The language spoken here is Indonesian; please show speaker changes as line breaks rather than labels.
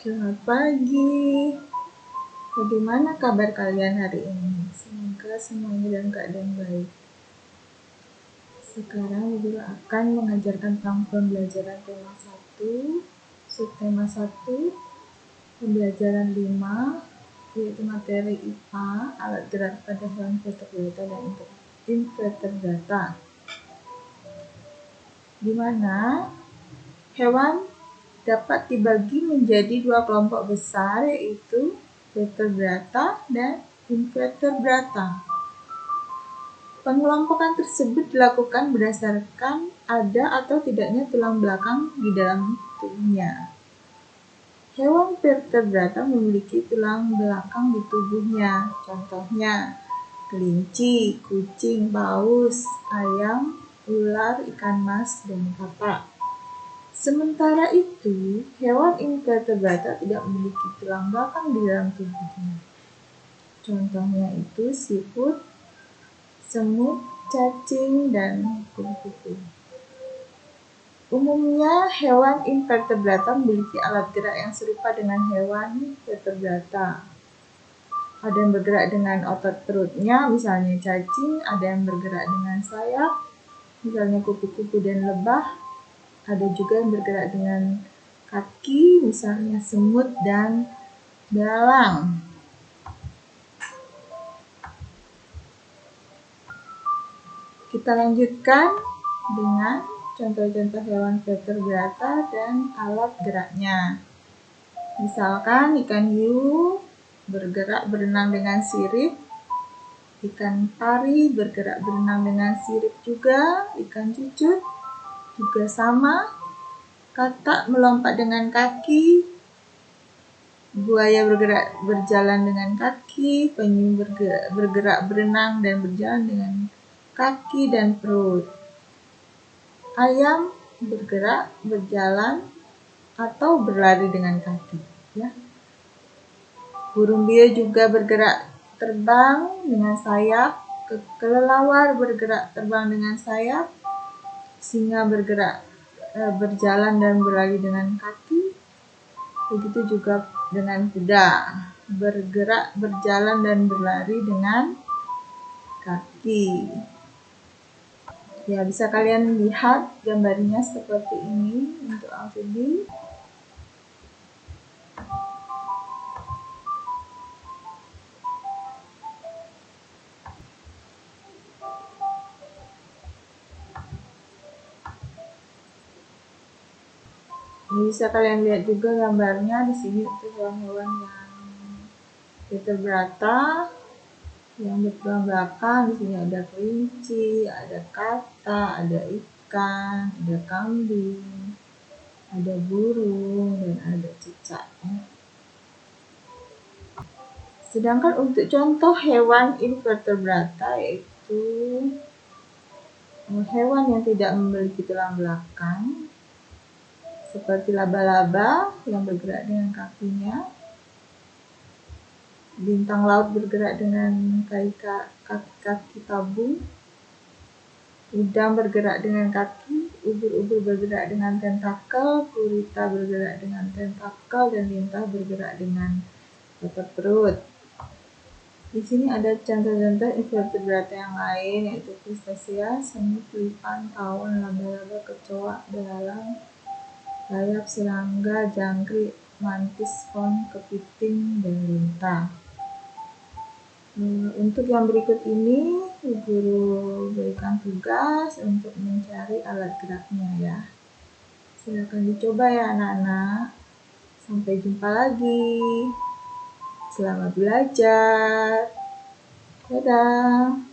Selamat pagi. Bagaimana kabar kalian hari ini? Semoga semuanya dalam keadaan baik. Sekarang Ibu akan mengajarkan tentang pembelajaran tema 1, subtema 1, pembelajaran 5, yaitu materi IPA, alat gerak pada hewan vertebrata dan invertebrata. Di mana hewan dapat dibagi menjadi dua kelompok besar, yaitu vertebrata dan invertebrata. Pengelompokan tersebut dilakukan berdasarkan ada atau tidaknya tulang belakang di dalam tubuhnya. Hewan vertebrata memiliki tulang belakang di tubuhnya, contohnya kelinci, kucing, paus, ayam, ular, ikan mas, dan katak. Sementara itu, hewan invertebrata tidak memiliki tulang belakang di dalam tubuhnya. Contohnya itu siput, semut, cacing, dan kupu-kupu. Umumnya, hewan invertebrata memiliki alat gerak yang serupa dengan hewan vertebrata. Ada yang bergerak dengan otot perutnya, misalnya cacing, ada yang bergerak dengan sayap, misalnya kupu-kupu dan lebah. Ada juga yang bergerak dengan kaki, misalnya semut dan belalang. Kita lanjutkan dengan contoh-contoh hewan vertebrata dan alat geraknya. Misalkan ikan hiu bergerak berenang dengan sirip, ikan pari bergerak berenang dengan sirip juga, ikan cucut juga sama, katak melompat dengan kaki, buaya bergerak berjalan dengan kaki, penyu bergerak berenang dan berjalan dengan kaki dan perut. Ayam bergerak, berjalan, atau berlari dengan kaki. Ya. Burung beo juga bergerak terbang dengan sayap, kelelawar bergerak terbang dengan sayap, singa bergerak berjalan dan berlari dengan kaki, begitu juga dengan kuda, bergerak, berjalan, dan berlari dengan kaki. Ya, bisa kalian lihat gambarnya seperti ini untuk amfibi. Bisa kalian lihat juga gambarnya di sini untuk hewan-hewan yang vertebrata yang bertulang belakang. Di sini ada kelinci, ada katak, ada ikan, ada kambing, ada burung, dan ada cicak. Sedangkan untuk contoh hewan invertebrata, yaitu hewan yang tidak memiliki tulang belakang, seperti laba-laba yang bergerak dengan kakinya, bintang laut bergerak dengan kaki tabung, udang bergerak dengan kaki, ubur-ubur bergerak dengan tentakel, gurita bergerak dengan tentakel, dan lintah bergerak dengan otot perut. Di sini ada contoh-contoh invertebrata yang lain, yaitu crustacea, semut, lipan, tawon, laba-laba, kecoa, belalang, layap, serangga, jangkrik, mantis, fon, kepiting, dan lintah. Untuk yang berikut ini, guru berikan tugas untuk mencari alat geraknya ya. Silakan dicoba ya anak-anak. Sampai jumpa lagi. Selamat belajar. Dadah.